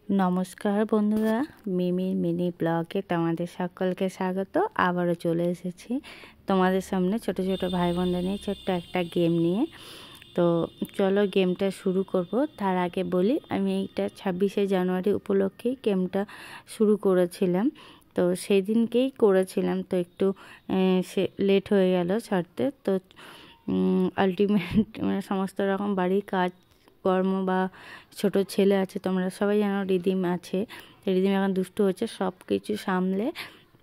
নমস্কার বন্ধুরা, মিমির মিনি ব্লগে তোমাদের সকলকে স্বাগত। আবারও চলে এসেছি তোমাদের সামনে ছোট ছোট ভাই বোনদের নিয়ে ছোট্ট একটা গেম নিয়ে। তো চলো গেমটা শুরু করব। তার আগে বলি, আমি এইটা 26শে জানুয়ারি উপলক্ষেই গেমটা শুরু করেছিলাম। তো সেই দিনকেই করেছিলাম, তো একটু লেট হয়ে গেল ছাড়তে। তো আলটিমেট সমস্ত রকম বাড়ির কাজ কর্ম বা ছোট ছেলে আছে, তোমরা সবাই জানো রিদিম আছে, রিদিম এখন দুষ্টু হচ্ছে, সব কিছু সামলে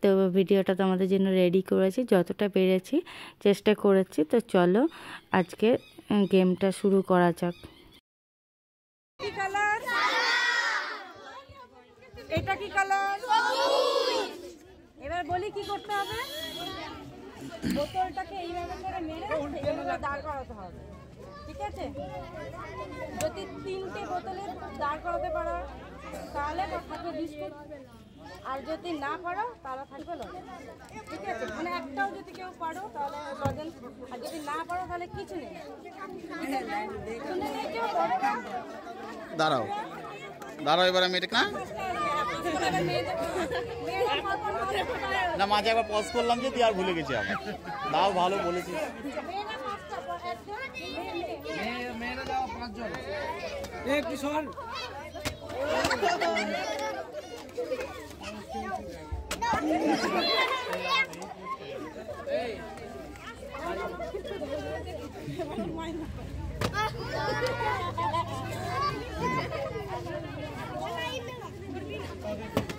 তো ভিডিওটা তোমাদের জন্য রেডি করেছি, যতটা পেরেছি চেষ্টা করেছি। তো চলো আজকে গেমটা শুরু করা যাক। এটা কি কালার? এবার বলি কি করতে হবে। বোতলটাকে এইভাবে করে মেরে দাঁড় করাতে হবে, ঠিক আছে? যদি 3টে বোতলে দাঁড় করাতে পারো তাহলে থাকবে বিস্কুট, আর যদি না পারো তাহলে থাকবে লজেন্স, ঠিক আছে? মানে একটাও যদি কেউ পারো তাহলে লজেন্স, আর যদি না পারো তাহলে কিছু নেই। দাঁড়াও দাঁড়াও, এবার আমি এটা না মাঝে একবার পজ করলাম যে তুই আর ভুলে গেছি আবার। দাও, ভালো বলেছিস।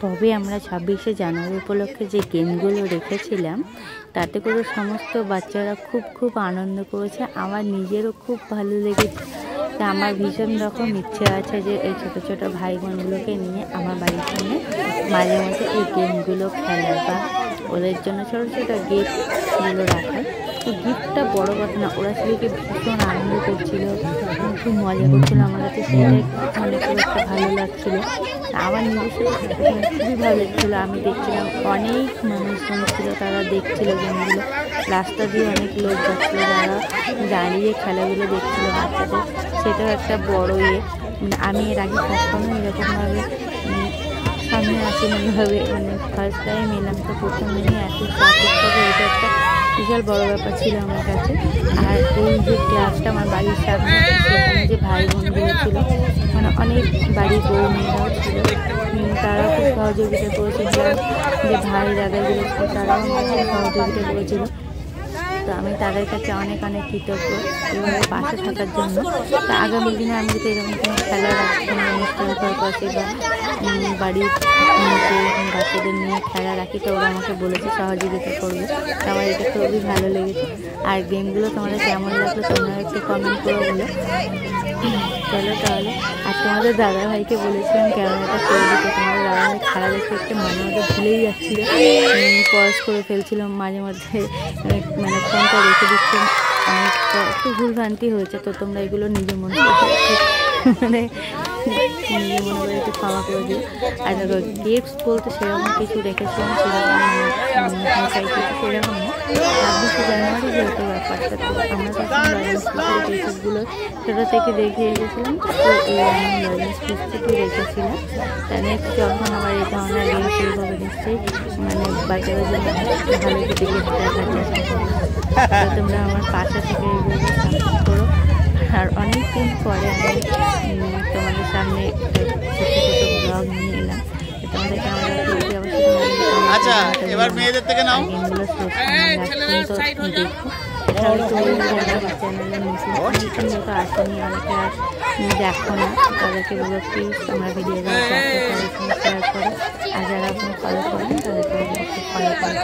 তবে আমরা 26শে জানুয়ারি উপলক্ষে যে গেমগুলো রেখেছিলাম তাতে করে সমস্ত বাচ্চারা খুব আনন্দ করেছে। আমার নিজেরও খুব ভালো লেগেছে। তা আমার ভীষণ রকম ইচ্ছে আছে যে এই ছোটো ছোটো ভাই বোনগুলোকে নিয়ে আমার বাড়ির সামনে মাঝে মাঝে এই গেমগুলো খেলার বা ওদের জন্য ছোটো ছোটো গিফটগুলো রাখার। তো গিফটটা বড় কথা না, ওরা সেদিকে ভীষণ আনন্দ করছিল, খুব মজা করছিলো। আমার কাছে সেটাই মানে খুব একটা ভালো লাগছিলো। আমার নিজস্ব খুবই ভালো লাগছিলো। আমি দেখছিলাম অনেক মানুষজন ছিল, তারা দেখছিল গেমগুলো। রাস্তা দিয়ে অনেক লোক যাচ্ছিলো, যারা দাঁড়িয়ে খেলাগুলো দেখছিল বাচ্চাদের। সেটাও একটা বড় আমি এর আগে কখনো এরকমভাবে সামনে আসিনি, এইভাবে মানে ফার্স্ট টাইম এলাম। তো প্রথম দিনই এত সার্টিফিকেট, এটা একটা বিশাল বড় ব্যাপার ছিল আমার কাছে। আর এই যে ক্লাসটা আমার বাড়ির সামনে, সেখানে যে ভাই বোনগুলো ছিল, মানে অনেক বাড়ির বউ মেয়েরাও ছিল, তারাও খুব সহযোগিতা করেছিল। যে ভাই দাদাগুলো ছিল তারাও আমাকে সহযোগিতা করেছিল। তো আমি তাদের কাছে অনেক কৃতজ্ঞ এভাবে পাশে থাকার জন্য। তো আগামী দিনে আমি যদি এরকম কোনো খেলা রাখি, কোনো অনুষ্ঠান পাশে বা বাড়ির বাচ্চাদের নিয়ে খেলা রাখি, তো ওরা আমাকে বলেছে সহযোগিতা করবে। তো আমার এটা খুবই ভালো লেগেছে। আর গেমগুলো তোমাদের কেমন লাগলো তোমরা একটু কমেন্ট করে বলো। চলো তাহলে, আর তোমাদের দাদাভাইকে বলেছিলাম ক্যামেরাটা করে দিতে। তোমাদের দাদাভাই খেলা দেখতে একটু মাঝে মধ্যে ভুলেই যাচ্ছিলো, পজ করে ফেলছিলাম মাঝে মধ্যে, মানে ফোনটা রেখে দিচ্ছিলাম। অনেকটা একটু ভুলভ্রান্তি হয়েছে, তো তোমরা এগুলো নিজের মনে মানে নিজের মনে করে একটু ক্ষমা করে দিও। আর দেখো গিফটস বলতে সেরকম কিছু রেখেছিলাম, সেরকম সেরকম না। 26শে জানুয়ারি যেহেতু ব্যাপারটা, তো আমরা তখন লজেন্স পিসগুলো ছোটো থেকে দেখে এসেছিলাম। তো এই আমি লজেন্স পিস থেকে রেখেছিলাম। তা নেক্সট যখন আমার এই ধরনের গেম শুরু হবে, নিশ্চয়ই মানে বাচ্চাদের জন্য ভালো কিছু গিফট দেখার চেষ্টা করবো। তোমরা আমার পাশে থেকে এইগুলো সাপোর্ট করো। আর অনেক দিন পরে আমি তোমাদের সামনে ছোটো ছোটো ব্লগ নিয়ে এলাম। তোমাদের ক্যামেরা তুলতে অবশ্যই। আচ্ছা, এবার মেয়েদের থেকে নাও। গেমগুলো দেখো। চ্যানেলে নতুন যত আসেনি, অনেকে আর দেখো না, তাদেরকে বলো প্লিজ আমার ভিডিওগুলো শেয়ার করো। আর যারা আপনি ফলো করেন তাদেরকে অবশ্যই ফলো করে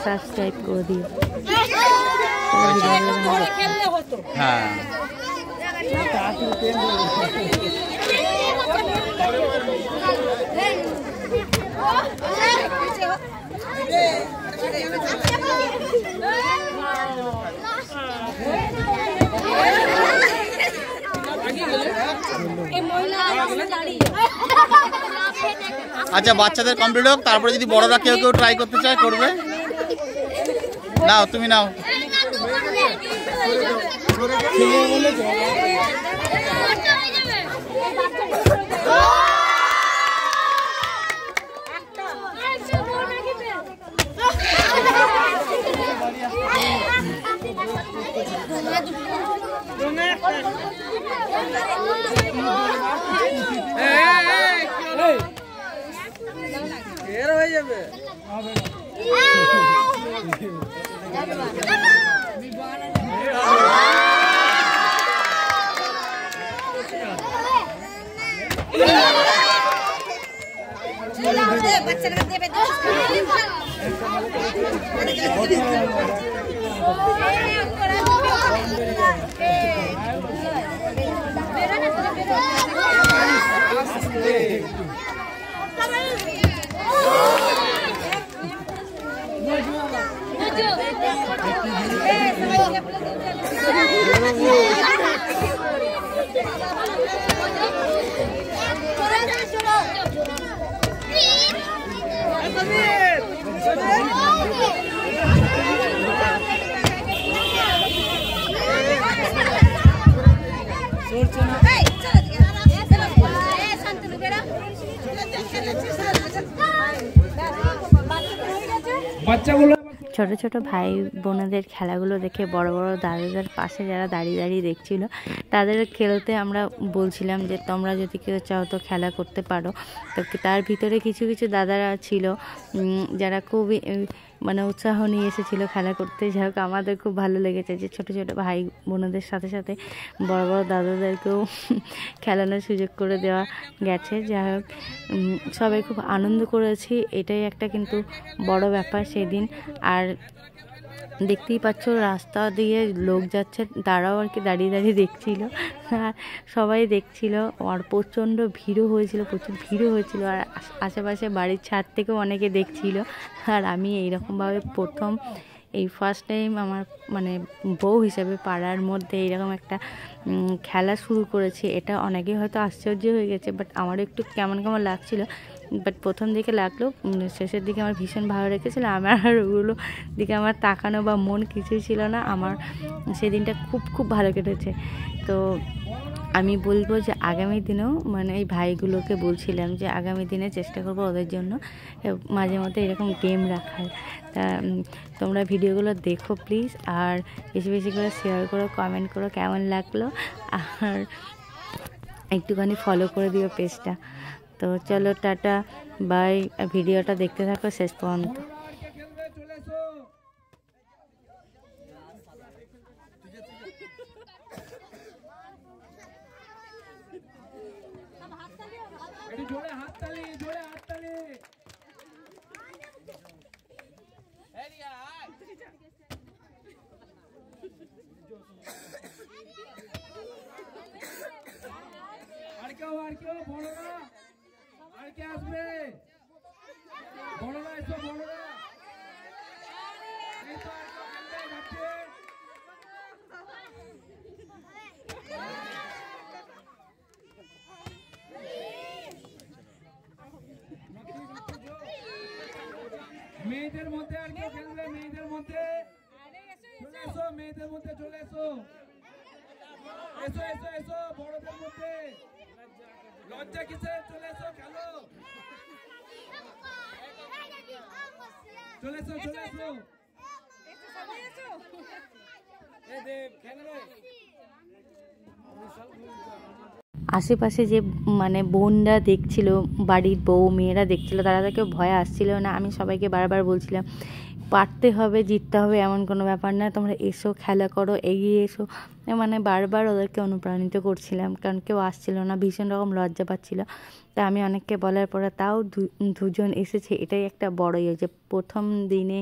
সাবস্ক্রাইব করে দিও। হ্যাঁ, আচ্ছা বাচ্চাদের কমপ্লিট হোক, তারপরে যদি বড়রা কেউ ট্রাই করতে চায় করবে। নাও, তুমি নাও। খেলে বলে যাবে। ছোট ছোট ভাই বোনদের খেলাগুলো দেখে বড় বড় দাদাদের পাশে যারা দাঁড়িয়ে দাঁড়িয়ে দেখছিল তাদের খেলতে আমরা বলছিলাম যে তোমরা যদি কেউ চাও তো খেলা করতে পারো। তো তার ভিতরে কিছু কিছু দাদারা ছিল যারা খুবই মানে উৎসাহ নিয়ে এসেছিল খেলা করতে। যাই হোক আমাদের খুব ভালো লেগেছে যে ছোট ছোট ভাই বোনদের সাথে সাথে বড় বড় দাদাদেরকেও খেলানোর সুযোগ করে দেওয়া গেছে। যাই হোক সবাই খুব আনন্দ করেছি, এটাই একটা কিন্তু বড় ব্যাপার সেদিন। আর দেখতেই পাচ্ছ রাস্তা দিয়ে লোক যাচ্ছে, তারাও আর কি দাঁড়িয়ে দাঁড়িয়ে দেখছিল, আর সবাই দেখছিল। আর প্রচণ্ড ভিড়ও হয়েছিল, প্রচুর ভিড়ও হয়েছিল। আর আশেপাশে বাড়ির ছাদ থেকেও অনেকে দেখছিল। আর আমি এইরকমভাবে প্রথম এই ফার্স্ট টাইম আমার মানে বউ হিসাবে পাড়ার মধ্যে এইরকম একটা খেলা শুরু করেছি। এটা অনেকেই হয়তো আশ্চর্য হয়ে গেছে, বাট আমারও একটু কেমন কেমন লাগছিল। বাট প্রথম দিকে লাগলো, শেষের দিকে আমার ভীষণ ভালো রেখেছিল। আমার আর ওগুলো দিকে আমার তাকানো বা মন কিছুই ছিল না। আমার সেদিনটা খুব খুব ভালো কেটেছে। তো আমি বলবো যে আগামী দিনেও মানে এই ভাইগুলোকে বলছিলাম যে আগামী দিনে চেষ্টা করবো ওদের জন্য মাঝে মধ্যে এরকম গেম রাখার। তা তোমরা ভিডিওগুলো দেখো প্লিজ, আর বেশি বেশি করে শেয়ার করো, কমেন্ট করো কেমন লাগলো, আর একটুখানি ফলো করে দিও পেজটা। তো চলো টাটা বাই, ভিডিওটা দেখতে থাকো শেষ পর্যন্ত। আর কেউ বড়রা আর কে আসবে? বড়রা এসো, বড়রা মেয়েদের মধ্যে আর কেউ খেলবে? মেয়েদের মধ্যে চলে এসো, মেয়েদের মধ্যে চলে এসো, এসো এসো এসো। বড়দের মধ্যে লজ্জা কিসের? চলে এসো, খেলো, চলে এসো, চলে এসো। আশেপাশে যে মানে বোনরা দেখছিল, বাড়ির বউ মেয়েরা দেখছিল, তারা তো কেউ ভয়ে আসছিল না। আমি সবাইকে বারবার বলছিলাম পারতে হবে, জিততে হবে, এমন কোনো ব্যাপার না, তোমরা এসো, খেলা করো, এগিয়ে এসো। মানে বারবার ওদেরকে অনুপ্রাণিত করছিলাম, কারণ কেউ আসছিল না, ভীষণ রকম লজ্জা পাচ্ছিল। তা আমি অনেককে বলার পরে তাও দুজন এসেছে, এটাই একটা বড় ইয়ে যে প্রথম দিনে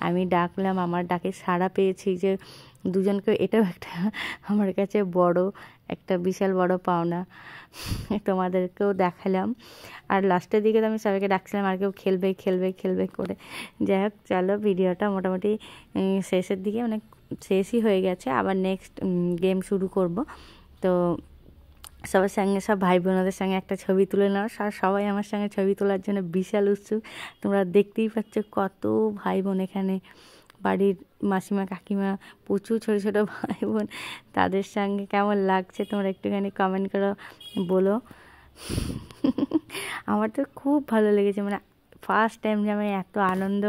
আমি ডাকলাম, আমার ডাকে সাড়া পেয়েছি যে দুজনকে, এটাও একটা আমার কাছে বড় একটা বিশাল বড় পাওনা। তোমাদেরকেও দেখালাম। আর লাস্টের দিকে তো আমি সবাইকে ডাকছিলাম আর কেউ খেলবে খেলবে খেলবে করে। যাই হোক চলো, ভিডিওটা মোটামুটি শেষের দিকে মানে শেষই হয়ে গেছে, আবার নেক্সট গেম শুরু করব। তো সবার সঙ্গে, সব ভাই বোনদের সঙ্গে একটা ছবি তুলে নাও। আর সবাই আমার সঙ্গে ছবি তোলার জন্য বিশাল উৎসুক। তোমরা দেখতেই পাচ্ছ কত ভাই বোন এখানে, বাড়ির মাসিমা কাকিমা, প্রচুর ছোটো ছোটো ভাই বোন। তাদের সঙ্গে কেমন লাগছে তোমরা একটুখানি কমেন্ট করে বলো। আমার তো খুব ভালো লেগেছে, মানে ফার্স্ট টাইম যে আমি এত আনন্দ